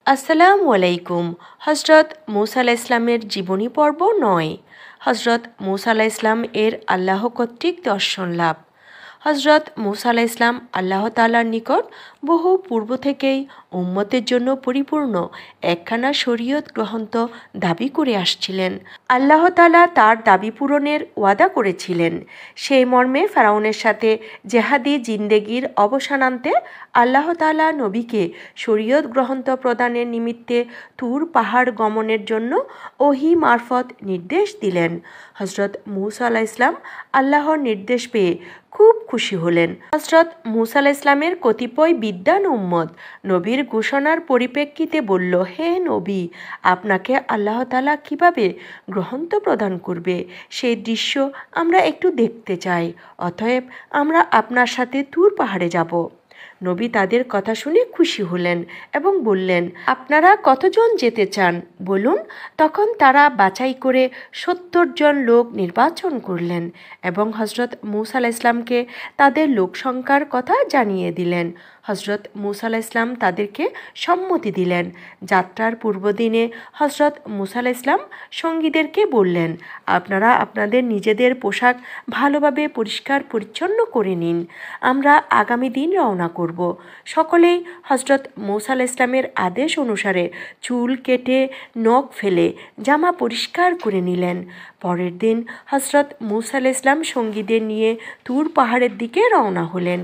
আসসালামু আলাইকুম। হজরত মুসা আলাইহিস সালামের জীবনী পর্ব ৯। হজরত মুসা আলাইহিস সালাম এর আল্লাহ কর্তৃক দর্শন লাভ। হজরত মুসা আলাইহিস সালাম আল্লাহ তাআলার নিকট বহু পূর্ব থেকেই উম্মতের জন্য পরিপূর্ণ একখানা শরীয়ত গ্রন্থ দাবি করে আসছিলেন। আল্লাহ তাআলা তার দাবি পূরণের ওয়াদা করেছিলেন। সেই মর্মে ফেরাউনের সাথে জেহাদি জিন্দেগির অবসান আনতে আল্লাহ তাআলা নবীকে শরীয়ত গ্রন্থ প্রদানের নিমিত্তে তুর পাহাড় গমনের জন্য ওহী মারফত নির্দেশ দিলেন। হজরত মুসা আলাইহিস সালাম আল্লাহর নির্দেশ পেয়ে খুব খুশি হলেন। হজরত মুসা আলাইহিস সালামের কতিপয় বিদ্বান উম্মত নবীর ঘোষণার পরিপ্রেক্ষিতে বলল, হে নবী, আপনাকে আল্লাহ তাআলা কিভাবে গ্রন্থ প্রদান করবে সেই দৃশ্য আমরা একটু দেখতে চাই। অতএব আমরা আপনার সাথে তুর পাহাড়ে যাব। নবী তাদের কথা শুনে খুশি হলেন এবং বললেন, আপনারা কতজন যেতে চান বলুন। তখন তারা বাছাই করে ৭০ জন লোক নির্বাচন করলেন এবং হজরত মুসা আলাইহিস সালামকে তাদের লোক সংখ্যার কথা জানিয়ে দিলেন। হজরত মুসা আলাইহিস সালাম তাদেরকে সম্মতি দিলেন। যাত্রার পূর্বদিনে হজরত মুসা আলাইহিস সালাম সঙ্গীদেরকে বললেন, আপনারা আপনাদের নিজেদের পোশাক ভালোভাবে পরিষ্কার পরিচ্ছন্ন করে নিন, আমরা আগামী দিন রওনা করব। সকলেই হজরত মুসা আলাইহিস সালামের আদেশ অনুসারে চুল কেটে নখ ফেলে জামা পরিষ্কার করে নিলেন। পরের দিন হজরত মুসা আলাইহিস সালাম সঙ্গীদের নিয়ে তুর পাহাড়ের দিকে রওনা হলেন।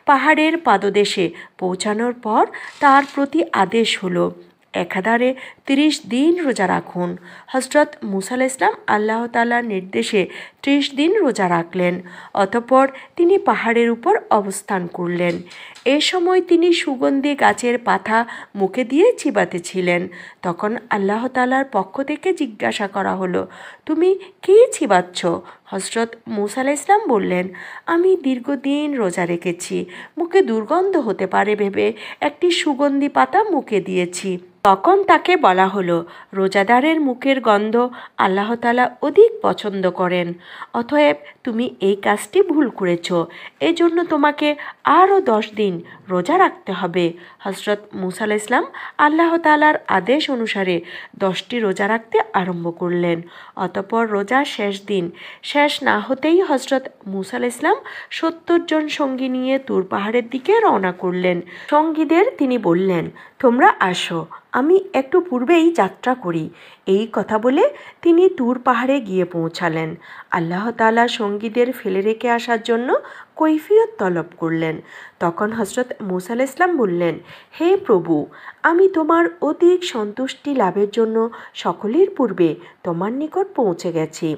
পাহাড়ের পাদদেশে পৌঁছানোর পর তার প্রতি আদেশ হলো, একাধারে ৩০ দিন রোজা রাখুন। হজরত মুসা আলাইহিস সালাম আল্লাহ তাআলার নির্দেশে ৩০ দিন রোজা রাখলেন। অতঃপর তিনি পাহাড়ের উপর অবস্থান করলেন। এ সময় তিনি সুগন্ধি গাছের পাতা মুখে দিয়ে চিবাতেছিলেন। তখন আল্লাহ তাআলার পক্ষ থেকে জিজ্ঞাসা করা হলো, তুমি কী চিবাচ্ছ? হজরত মুসা আলাইহিস সালাম বললেন, আমি দীর্ঘদিন রোজা রেখেছি, মুখে দুর্গন্ধ হতে পারে ভেবে একটি সুগন্ধি পাতা মুখে দিয়েছি। তখন তাকে বলা হলো, রোজাদারের মুখের গন্ধ আল্লাহ তাআলা অধিক পছন্দ করেন। অতএব তুমি এই কাজটি ভুল করেছ, এজন্য তোমাকে আরও 10 দিন রোজা রাখতে হবে। হজরত মুসা আলাইহিস সালাম আল্লাহ তাআলার আদেশ অনুসারে 10টি রোজা রাখতে আরম্ভ করলেন। অতঃপর রোজার শেষ দিন শেষ না হতেই হজরত মুসা আলাইহিস সালাম ৭০ জন সঙ্গী নিয়ে তুর পাহাড়ের দিকে রওনা করলেন। সঙ্গীদের তিনি বললেন, তোমরা আসো, আমি একটু পূর্বেই যাত্রা করি। এই কথা বলে তিনি তুর পাহাড়ে গিয়ে পৌঁছালেন। আল্লাহ তাআলা সঙ্গীদের ফেলে রেখে আসার জন্য কৈফিয়ত তলব করলেন। তখন হজরত মুসা আলাইহিস সালাম বললেন, হে প্রভু, আমি তোমার অধিক সন্তুষ্টি লাভের জন্য সকলের পূর্বে তোমার নিকট পৌঁছে গেছি।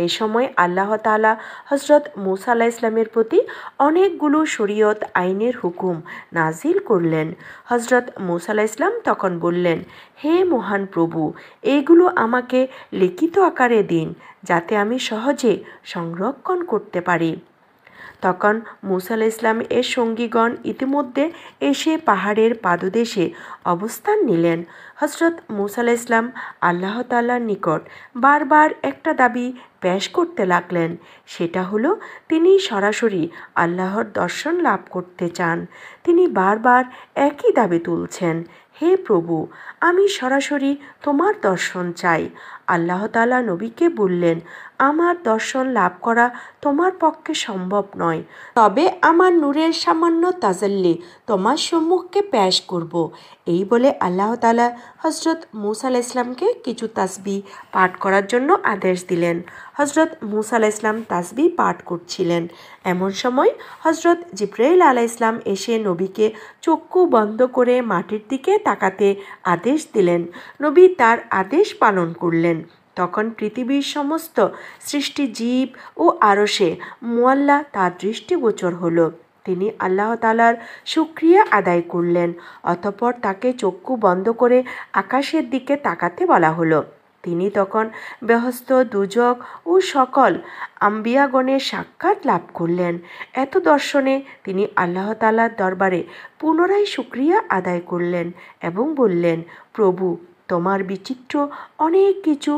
এই সময় আল্লাহ তাআলা হজরত মুসা আলাইহিস সালামের প্রতি অনেকগুলো শরীয়ত আইনের হুকুম নাজিল করলেন। হজরত মুসা আলাইহিস সালাম তখন বললেন, হে মহান প্রভু, এইগুলো আমাকে লিখিত আকারে দিন, যাতে আমি সহজে সংরক্ষণ করতে পারি। তখন মুসা আলাইহিস সালাম এর সঙ্গীগণ ইতিমধ্যে এসে পাহাড়ের পাদদেশে অবস্থান নিলেন। হজরত মুসা আলাইহিস সালাম আল্লাহ তাআলার নিকট বারবার একটা দাবি পেশ করতে লাগলেন। সেটা হলো, তিনি সরাসরি আল্লাহর দর্শন লাভ করতে চান। তিনি বারবার একই দাবি তুলছেন, হে প্রভু, আমি সরাসরি তোমার দর্শন চাই। আল্লাহ তাআলা নবীকে বললেন, আমার দর্শন লাভ করা তোমার পক্ষে সম্ভব নয়, তবে আমার নূরের সামান্য তাজাল্লি তোমার সম্মুখে পেশ করব। এই বলে আল্লাহ তাআলা হজরত মুসা আলাইহিস সালামকে কিছু তাসবিহ পাঠ করার জন্য আদেশ দিলেন। হজরত মুসা আলাইহিস সালাম তাসবিহ পাঠ করছিলেন। এমন সময় হজরত জিবরাইল আলাইহিস সালাম এসে নবীকে চক্ষু বন্ধ করে মাটির দিকে তাকাতে আদেশ দিলেন। নবী তার আদেশ পালন করলেন। তখন পৃথিবীর সমস্ত সৃষ্টি জীব ও আরশে মুআল্লা তার দৃষ্টিগোচর হলো। তিনি আল্লাহ তাআলার শুকরিয়া আদায় করলেন। অতঃপর তাকে চক্ষু বন্ধ করে আকাশের দিকে তাকাতে বলা হলো। তিনি তখন বেহেশত, দুজক ও সকল আম্বিয়াগণের সাক্ষাৎ লাভ করলেন। এত দর্শনে তিনি আল্লাহ তাআলার দরবারে পুনরায় শুকরিয়া আদায় করলেন এবং বললেন, প্রভু, তোমার বিচিত্র অনেক কিছু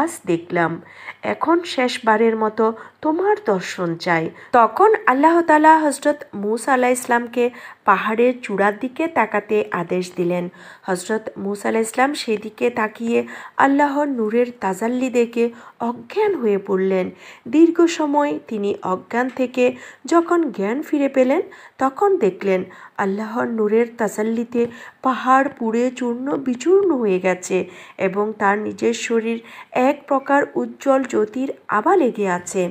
আজ দেখলাম, এখন শেষবারের মতো তোমার দর্শন চাই। তখন আল্লাহ তাআলা হজরত মুসা আলাইহিস সালামকে পাহাড়ের চূড়ার দিকে তাকাতে আদেশ দিলেন। হজরত মুসা আলাইহিসসালাম সেদিকে তাকিয়ে আল্লাহর নূরের তাজাল্লি দেখে অজ্ঞান হয়ে পড়লেন। দীর্ঘ সময় তিনি অজ্ঞান থেকে যখন জ্ঞান ফিরে পেলেন, তখন দেখলেন আল্লাহর নূরের তাজাল্লিতে পাহাড় পুড়ে চূর্ণ বিচূর্ণ হয়ে গেছে এবং তার নিজের শরীর এক প্রকার উজ্জ্বল জ্যোতির আভা লেগে আছে।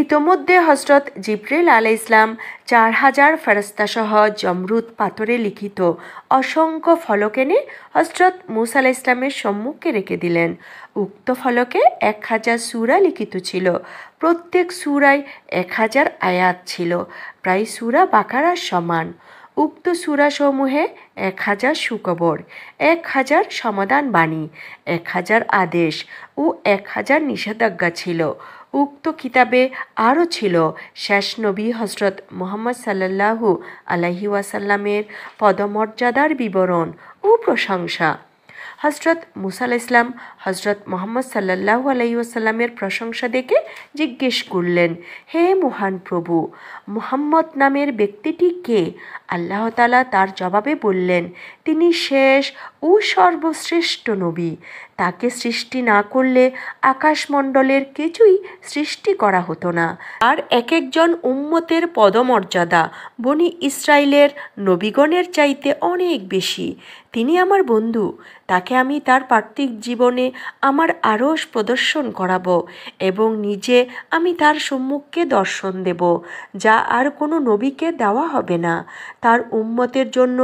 ইতোমধ্যে হজরত জিবরিল আলাইহিসসালাম 4000 ফেরেশতাসহ জমরুদ পাথরে লিখিত অসংখ্য ফলক এনে হজরত মুসা আলাইহিসসালামের সম্মুখে রেখে দিলেন। উক্ত ফলকে 1000 সূরা লিখিত ছিল। প্রত্যেক সূরায় 1000 আয়াত ছিল, প্রায় সূরা বাকারার সমান। উক্ত সূরাসমূহে 1000 সুখবর, 1000 সমাধান বাণী, 1000 আদেশ ও 1000 নিষেধাজ্ঞা ছিল। উক্ত কিতাবে আরও ছিল শেষ নবী হজরত মুহাম্মদ সাল্লাল্লাহু আলাইহি ওয়াসাল্লামের পদমর্যাদার বিবরণ ও প্রশংসা। হজরত মুসা আলাইহিসসালাম হজরত মুহাম্মদ সাল্লাল্লাহু আলাইহি ওয়াসাল্লামের প্রশংসা দেখে জিজ্ঞেস করলেন, হে মহান প্রভু, মুহাম্মদ নামের ব্যক্তিটি কে? আল্লাহ তাআলা তার জবাবে বললেন, তিনি শেষ ও সর্বশ্রেষ্ঠ নবী। তাকে সৃষ্টি না করলে আকাশমণ্ডলের কিছুই সৃষ্টি করা হতো না। আর এক একজন উম্মতের পদমর্যাদা বনি ইসরাইলের নবীগণের চাইতে অনেক বেশি। তিনি আমার বন্ধু, তাকে আমি তার পার্থিব জীবনে আমার আরশ প্রদর্শন করাবো এবং নিজে আমি তার সম্মুখে দর্শন দেব, যা আর কোনো নবীকে দেওয়া হবে না। তার উম্মতের জন্য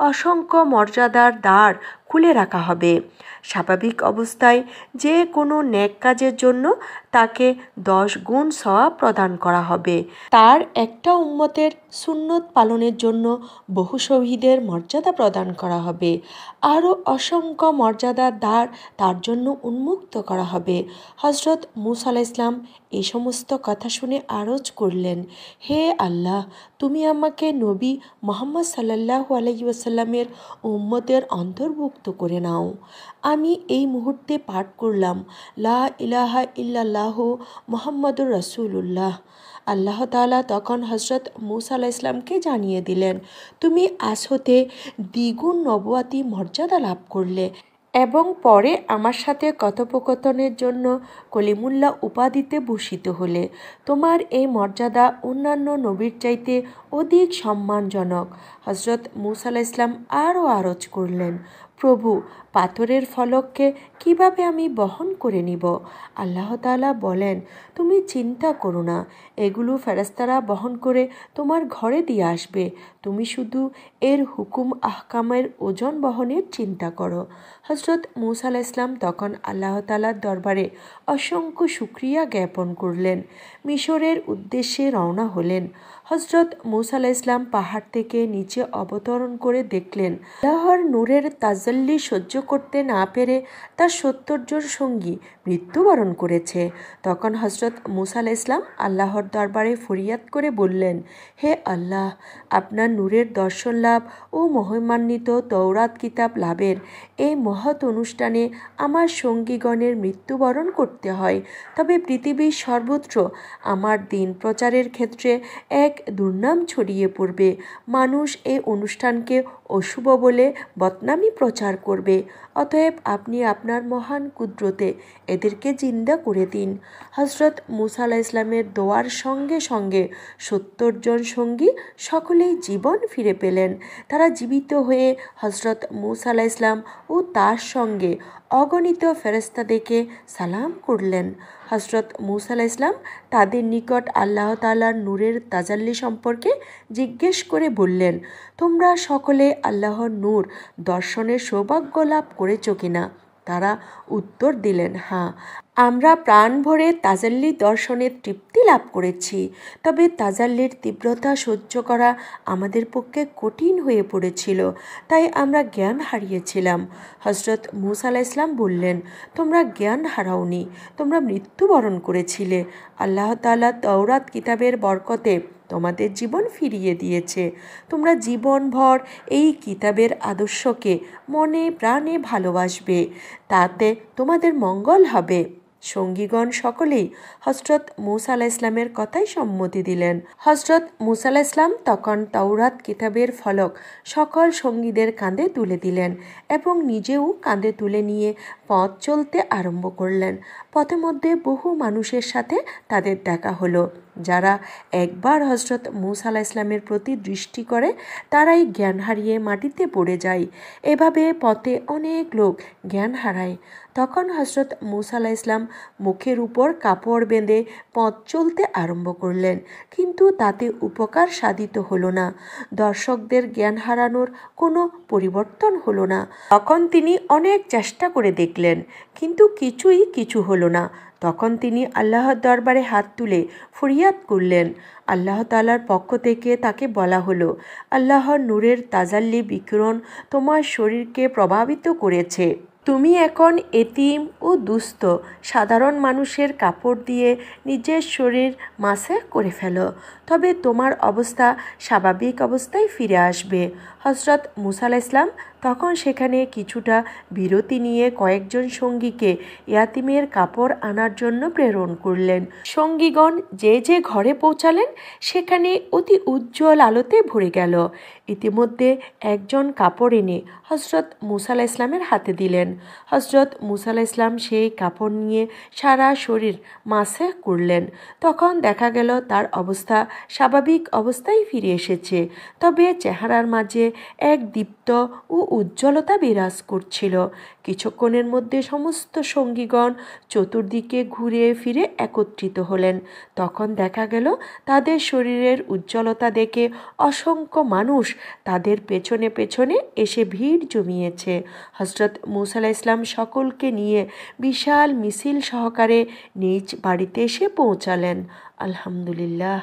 অসংখ্য মর্যাদার দ্বার খুলে রাখা হবে। স্বাভাবিক অবস্থায় যে কোনো নেক কাজের জন্য তাকে 10 গুণ সওয়াব প্রদান করা হবে। তার একটা উম্মতের সুন্নত পালনের জন্য বহু শহীদের মর্যাদা প্রদান করা হবে। আরও অসংখ্য মর্যাদার দ্বার তার জন্য উন্মুক্ত করা হবে। হজরত মুসা আলাইহিসসালাম এই সমস্ত কথা শুনে আরজ করলেন, হে আল্লাহ, তুমি আমাকে নবী মুহাম্মদ সাল্লাল্লাহু আলাইহি ওয়াসাল্লামের উম্মতের অন্তর্ভুক্ত করে নাও। আমি এই মুহূর্তে পাঠ করলাম, লা ইলাহা ইল্লাল্লাহু মুহাম্মাদুর রাসূলুল্লাহ। আল্লাহ তাআলা তখন হজরত মুসা আলাইহিসসালামকে জানিয়ে দিলেন, তুমি আজ হতে দ্বিগুণ নবুয়াতি মর্যাদা লাভ করলে এবং পরে আমার সাথে কথোপকথনের জন্য কলিমুল্লাহ উপাধিতে ভূষিত হলে। তোমার এই মর্যাদা অন্যান্য নবীর চাইতে অধিক সম্মানজনক। হজরত মুসা আলাইহিসসালাম আরও আরজ করলেন, প্রভু, পাথরের ফলককে কিভাবে আমি বহন করে নিব? আল্লাহ তাআলা বলেন, তুমি চিন্তা করো না, এগুলো ফেরেশতারা বহন করে তোমার ঘরে দিয়ে আসবে। তুমি শুধু এর হুকুম আহকামের ওজন বহনের চিন্তা করো। হজরত মুসা আলাইহিসসালাম তখন আল্লাহ তাআলার দরবারে অসংখ্য শুকরিয়া জ্ঞাপন করলেন। মিশরের উদ্দেশ্যে রওনা হলেন। হজরত মুসা আলাইহিসসালাম পাহাড় থেকে নিচে অবতরণ করে দেখলেন আল্লাহর নূরের তাজাল্লি সহ্য করতে না পেরে তার 70 জন সঙ্গী মৃত্যুবরণ করেছে। তখন হজরত মুসা আলাইহিসসালাম আল্লাহর দরবারে ফরিয়াদ করে বললেন, হে আল্লাহ, আপনার নূরের দর্শন লাভ ও মহিমান্বিত তৌরাত কিতাব লাভের এই মহৎ অনুষ্ঠানে আমার সঙ্গীগণের মৃত্যুবরণ করতে হয়, তবে পৃথিবীর সর্বত্র আমার দিন প্রচারের ক্ষেত্রে এক দুর্নাম ছড়িয়ে পড়বে। মানুষ এই অনুষ্ঠানকে অশুভ বলে বদনামি প্রচার করবে। অতএব আপনি আপনার মহান কুদরতে এদেরকে জিন্দা করে দিন। হজরত মুসা আলাইহিসসালামের দোয়ার সঙ্গে সঙ্গে 70 জন সঙ্গী সকলেই জীবন ফিরে পেলেন। তারা জীবিত হয়ে হজরত মুসা আলাইহিসসালাম ও তার সঙ্গে অগণিত ফেরেশতাদেরকে সালাম করলেন। হজরত মুসা আলাইহিসসালাম তাদের নিকট আল্লাহ তাআলার নূরের তাজাল্লি সম্পর্কে জিজ্ঞেস করে বললেন, তোমরা সকলে আল্লাহর নূর দর্শনের সৌভাগ্য লাভ করেছ কিনা? তারা উত্তর দিলেন, হ্যাঁ, আমরা প্রাণ ভরে তাজাল্লি দর্শনের তৃপ্তি লাভ করেছি। তবে তাজাল্লির তীব্রতা সহ্য করা আমাদের পক্ষে কঠিন হয়ে পড়েছিল, তাই আমরা জ্ঞান হারিয়েছিলাম। হজরত মুসা আলাইহিসসালাম বললেন, তোমরা জ্ঞান হারাওনি, তোমরা মৃত্যুবরণ করেছিলে। আল্লাহ তাআলা তৌরাত কিতাবের বরকতে তোমাদের জীবন ফিরিয়ে দিয়েছে। তোমরা জীবনভর এই কিতাবের আদর্শকে মনে প্রাণে ভালোবাসবে, তাতে তোমাদের মঙ্গল হবে। সঙ্গীগণ সকলেই হজরত মুসা আলাহ ইসলামের কথাই সম্মতি দিলেন। হজরত মুসা আলাহ ইসলাম তখন তাওরাত কিতাবের ফলক সকল সঙ্গীদের কাঁধে তুলে দিলেন এবং নিজেও কাঁধে তুলে নিয়ে পথ চলতে আরম্ভ করলেন। পথে মধ্যে বহু মানুষের সাথে তাদের দেখা হলো। যারা একবার হজরত মুসা আলাহ ইসলামের প্রতি দৃষ্টি করে তারাই জ্ঞান হারিয়ে মাটিতে পড়ে যায়। এভাবে পথে অনেক লোক জ্ঞান হারায়। তখন হজরত মুসা আলাহ ইসলাম মুখের উপর কাপড় বেঁধে পথ চলতে আরম্ভ করলেন, কিন্তু তাতে উপকার সাধিত হলো না। দর্শকদের জ্ঞান হারানোর কোনো পরিবর্তন হলো না। তখন তিনি অনেক চেষ্টা করে দেখলেন, কিন্তু কিছু হলো না। তখন তিনি আল্লাহর দরবারে হাত তুলে ফরিয়াদ করলেন। আল্লাহ তাআলার পক্ষ থেকে তাকে বলা হলো, আল্লাহর নূরের তাজাল্লি বিকিরণ তোমার শরীরকে প্রভাবিত করেছে। তুমি এখন এতিম ও দুস্থ সাধারণ মানুষের কাপড় দিয়ে নিজের শরীর মাসে করে ফেলো, তবে তোমার অবস্থা স্বাভাবিক অবস্থায় ফিরে আসবে। হজরত মুসা আলাইহিস সালাম তখন সেখানে কিছুটা বিরতি নিয়ে কয়েকজন সঙ্গীকে ইয়াতিমের কাপড় আনার জন্য প্রেরণ করলেন। সঙ্গীগণ যে ঘরে পৌঁছালেন সেখানে অতি উজ্জ্বল আলোতে ভরে গেল। ইতিমধ্যে একজন কাপড় এনে হজরত মুসা আলাইহিস সালামের হাতে দিলেন। হজরত মুসা আলাইহিস সালাম সেই কাপড় নিয়ে সারা শরীর মাসে করলেন। তখন দেখা গেল তার অবস্থা স্বাভাবিক অবস্থায় ফিরে এসেছে, তবে চেহারার মাঝে এক দীপ্ত ও উজ্জ্বলতা বিরাজ করছিল। কিছুক্ষণের মধ্যে সমস্ত সঙ্গীগণ চতুর্দিকে ঘুরে ফিরে একত্রিত হলেন। তখন দেখা গেল তাদের শরীরের উজ্জ্বলতা দেখে অসংখ্য মানুষ তাদের পেছনে পেছনে এসে ভিড় জমিয়েছে। হজরত মুসা আলাইহিস সালাম সকলকে নিয়ে বিশাল মিছিল সহকারে নিজ বাড়িতে এসে পৌঁছালেন। আলহামদুলিল্লাহ।